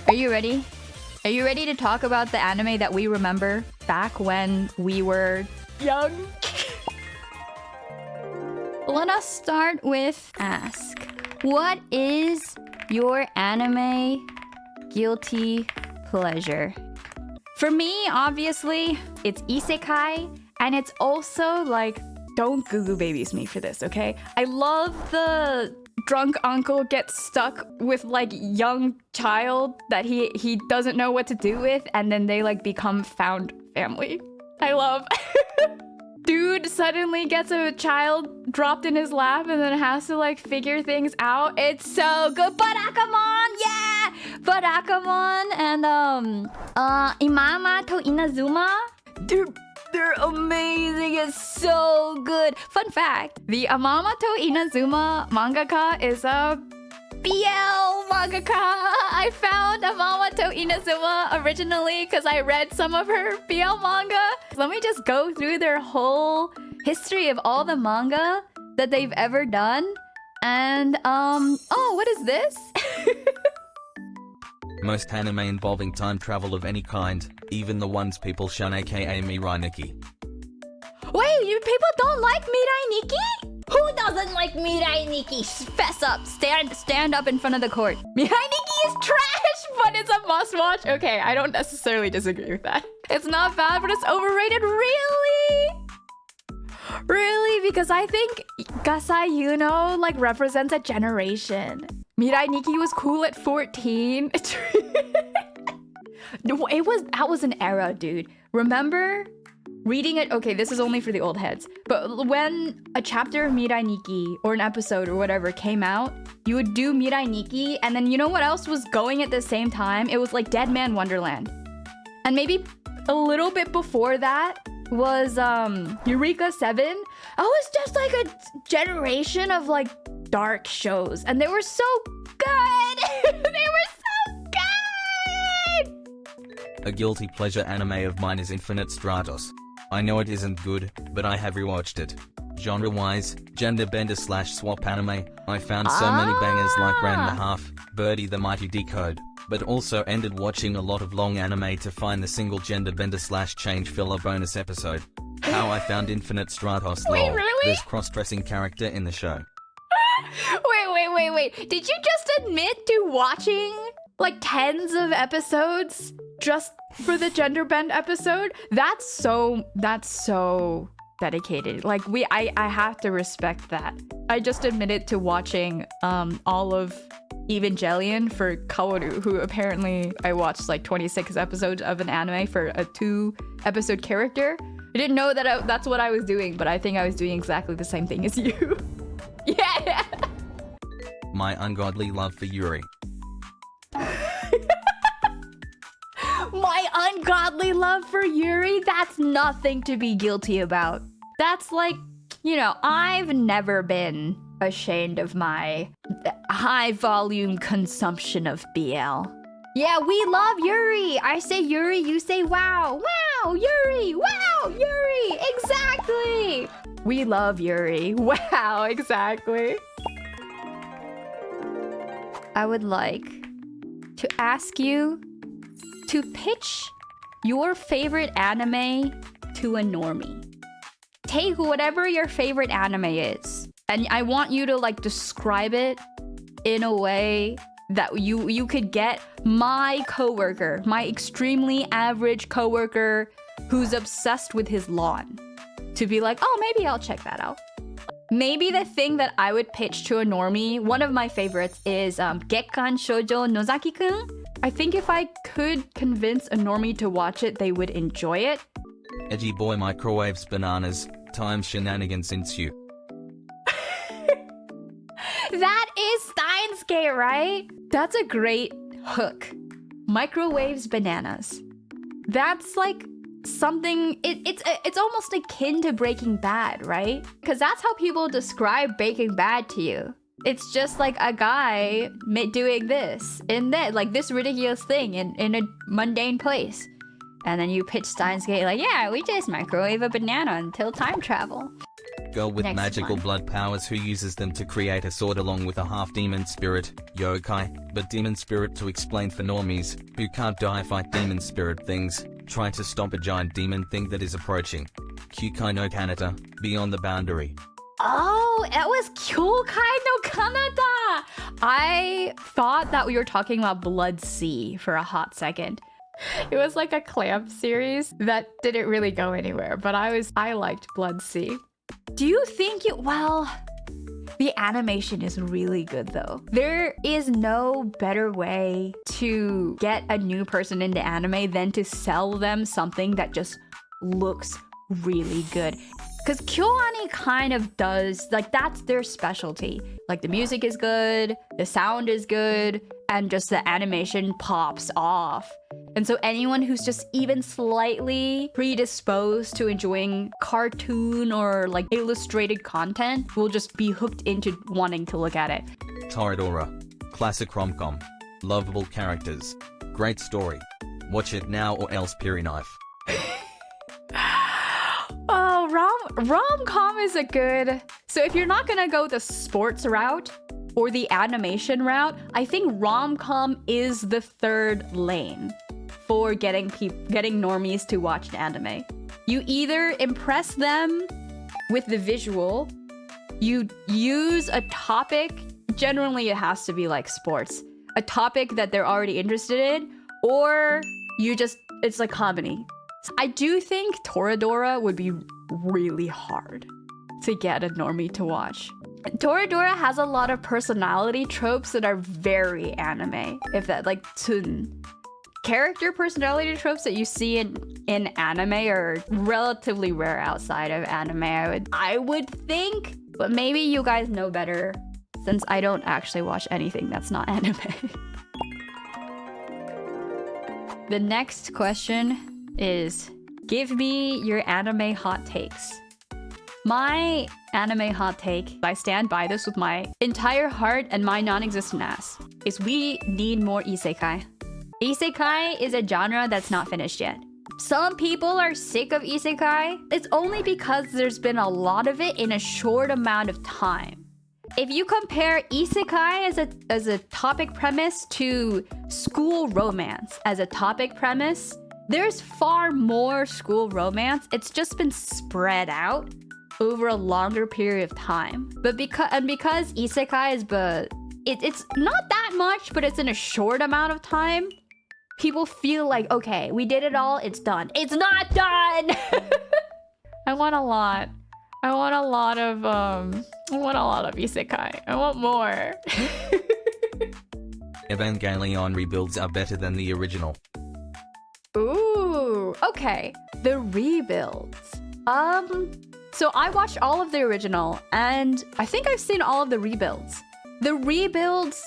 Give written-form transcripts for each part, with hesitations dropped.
Are you ready? Are you ready to talk about the anime that we remember back when we were young? Let us start with ask. What is your anime guilty pleasure? For me, obviously, it's isekai, and it's also like, don't Goo Babies me for this, okay? I love the drunk uncle gets stuck with like young child that he doesn't know what to do with, and then they like become found family. I love. Dude suddenly gets a child dropped in his lap and then has to like figure things out. It's so good. Barakamon, yeah! Barakamon and Imama to Inazuma. Dude, they're amazing. It's so good. Fun fact, the Amamato Inazuma mangaka is a BL mangaka. I found Amamato Inazuma originally because I read some of her BL manga. Let me just go through their whole history of all the manga that they've ever done. And, oh, what is this? Most anime involving time travel of any kind, even the ones people shun, aka Mirai Nikki. Wait, you people don't like Mirai Nikki? Who doesn't like Mirai Nikki? Fess up. Stand up in front of the court. Mirai Nikki is trash, but it's a must watch. Okay, I don't necessarily disagree with that. It's not bad, but it's overrated. Really? Really? Because I think Gasai Yuno like represents a generation. Mirai Nikki was cool at 14. That was an era, dude. Remember reading it? Okay, this is only for the old heads. But when a chapter of Mirai Nikki or an episode or whatever came out, you would do Mirai Nikki, and then you know what else was going at the same time? It was like Dead Man Wonderland. And maybe a little bit before that was Eureka 7. I was just like a generation of like dark shows, and they were so good. They were so good. A guilty pleasure anime of mine is Infinite Stratos. I know it isn't good, but I have rewatched it. Genre-wise, gender bender / swap anime. I found so many bangers like Ran the Half, Birdie the Mighty Decode, but also ended watching a lot of long anime to find the single gender bender / change filler bonus episode. How I found Infinite Stratos. Wait, lol. really? There's cross-dressing character in the show. Wait. Did you just admit to watching like tens of episodes just for the gender bend episode? That's so dedicated. Like I have to respect that. I just admitted to watching all of Evangelion for Kaoru, who apparently I watched like 26 episodes of an anime for a 2-episode character. I didn't know that that's what I was doing, but I think I was doing exactly the same thing as you. Yeah. My ungodly love for Yuri. My ungodly love for Yuri? That's nothing to be guilty about. That's like, you know, I've never been ashamed of my high volume consumption of BL. Yeah, we love Yuri. I say Yuri, you say wow. Wow, Yuri. Wow, Yuri. Exactly. We love Yuri. Wow, exactly. I would like to ask you to pitch your favorite anime to a normie. Take whatever your favorite anime is, and I want you to like describe it in a way that you could get my coworker, my extremely average coworker who's obsessed with his lawn, to be like, oh, maybe I'll check that out. Maybe the thing that I would pitch to a normie, one of my favorites is Gekkan Shoujo Nozaki-kun. I think if I could convince a normie to watch it, they would enjoy it. Edgy boy microwaves bananas, time shenanigans ensue. That is Steins Gate, right? That's a great hook. Microwaves bananas. That's like something, it's almost akin to Breaking Bad, right? Because that's how people describe Breaking Bad to you. It's just like a guy doing this and that, like this ridiculous thing in a mundane place. And then you pitch Steins Gate like, yeah, we just microwave a banana until time travel. Girl with Next magical one. blood powers who uses them to create a sword along with a half-demon spirit, yokai, but demon spirit to explain for normies, who can't die fight demon spirit things, try to stop a giant demon thing that is approaching. Kyukai no Kanata, beyond the boundary. Oh, that was Kyukai no Kanata! I thought that we were talking about Blood Sea for a hot second. It was like a clamp series that didn't really go anywhere, but I liked Blood Sea. Do you think well, the animation is really good though. There is no better way to get a new person into anime than to sell them something that just looks really good. Because KyoAni kind of does, like, that's their specialty. Like, the music is good, the sound is good, and just the animation pops off. And so anyone who's just even slightly predisposed to enjoying cartoon or like illustrated content will just be hooked into wanting to look at it. Toradora. Classic rom-com. Lovable characters. Great story. Watch it now or else Peri knife. Oh, rom-com is a good... So if you're not gonna go the sports route or the animation route, I think rom-com is the third lane for getting normies to watch an anime. You either impress them with the visual, you use a topic, generally it has to be like sports, a topic that they're already interested in, or it's like comedy. I do think Toradora would be really hard to get a normie to watch. Toradora has a lot of personality tropes that are very anime. If that, like, character personality tropes that you see in anime are relatively rare outside of anime, I would think. But maybe you guys know better, since I don't actually watch anything that's not anime. The next question is, give me your anime hot takes. My anime hot take, I stand by this with my entire heart and my non-existent ass, is we need more isekai. Isekai is a genre that's not finished yet. Some people are sick of isekai. It's only because there's been a lot of it in a short amount of time. If you compare isekai as a topic premise to school romance as a topic premise, there's far more school romance. It's just been spread out over a longer period of time. But because isekai is it's not that much, but it's in a short amount of time, people feel like, okay, we did it all, it's done. It's not done! I want a lot. I want a lot of isekai. I want more. Evangelion rebuilds are better than the original. Ooh, okay. The rebuilds. So I watched all of the original, and I think I've seen all of the rebuilds. The rebuilds,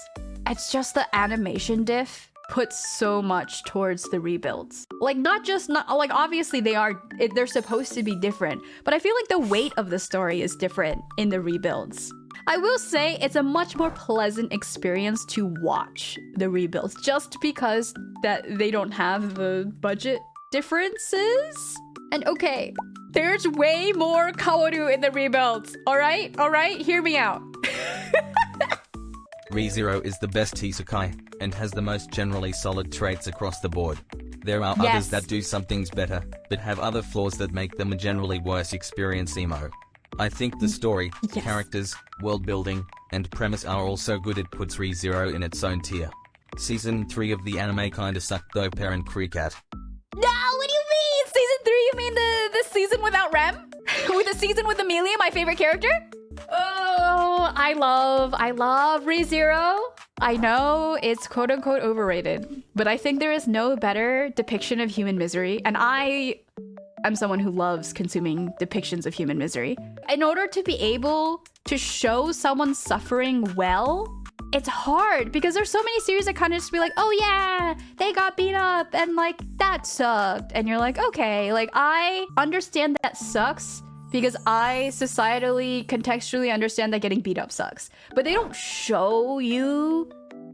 it's just the animation diff puts so much towards the rebuilds. Like, obviously they're supposed to be different, but I feel like the weight of the story is different in the rebuilds. I will say it's a much more pleasant experience to watch the rebuilds, just because that they don't have the budget differences. And okay, there's way more Kaoru in the rebuilds. All right, hear me out. ReZero is the best isekai, and has the most generally solid traits across the board. There are others that do some things better, but have other flaws that make them a generally worse experience emo. I think the story, characters, world building, and premise are all so good it puts ReZero in its own tier. Season 3 of the anime kinda sucked though, Parent Creekat. No, what do you mean? Season 3, you mean the season without Rem? With the season with Amelia, my favorite character? Oh, I love ReZero. I know it's quote-unquote overrated, but I think there is no better depiction of human misery, and I'm someone who loves consuming depictions of human misery. In order to be able to show someone suffering well, it's hard because there's so many series that kind of just be like, oh yeah, they got beat up and like that sucked. And you're like, okay, like I understand that sucks because I societally, contextually understand that getting beat up sucks. But they don't show you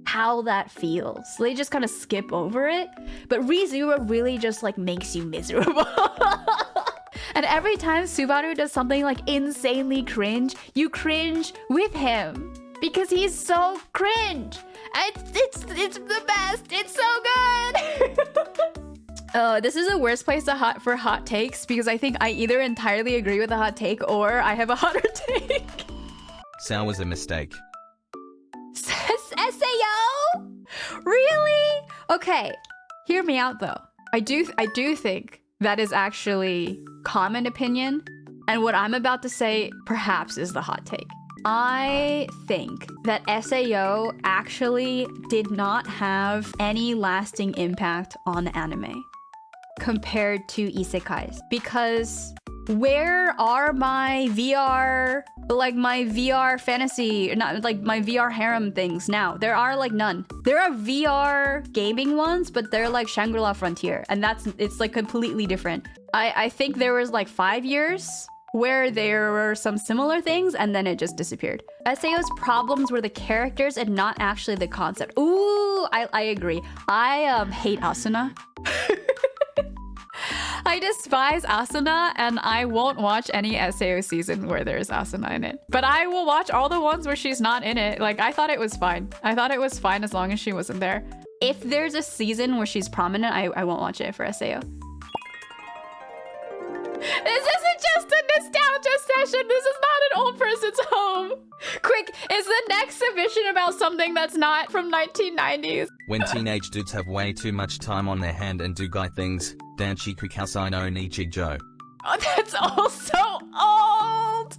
how that feels. They just kind of skip over it. But ReZero really just like makes you miserable. And every time Subaru does something like insanely cringe, you cringe with him because he's so cringe. It's the best. It's so good. This is the worst place for hot takes because I think I either entirely agree with the hot take or I have a hotter take. Sao was a mistake. SAO? Really? Okay, hear me out though. I do think that is actually common opinion, and what I'm about to say perhaps is the hot take. I think that SAO actually did not have any lasting impact on anime compared to isekais, because where are my VR fantasy, not like my VR harem things now? There are like none. There are VR gaming ones, but they're like Shangri-La Frontier, and it's like completely different. I think there was like 5 years where there were some similar things, and then it just disappeared. SAO's problems were the characters and not actually the concept. Ooh, I agree. I hate Asuna. I despise Asuna, and I won't watch any SAO season where there's Asuna in it. But I will watch all the ones where she's not in it. Like, I thought it was fine. I thought it was fine as long as she wasn't there. If there's a season where she's prominent, I won't watch it for SAO. This isn't just a nostalgia session. This is not an old person's home. Quick, is the next submission about something that's not from 1990s? When teenage dudes have way too much time on their hand and do guy things, Danchi Kukasai no Nichijo. Oh, that's also old.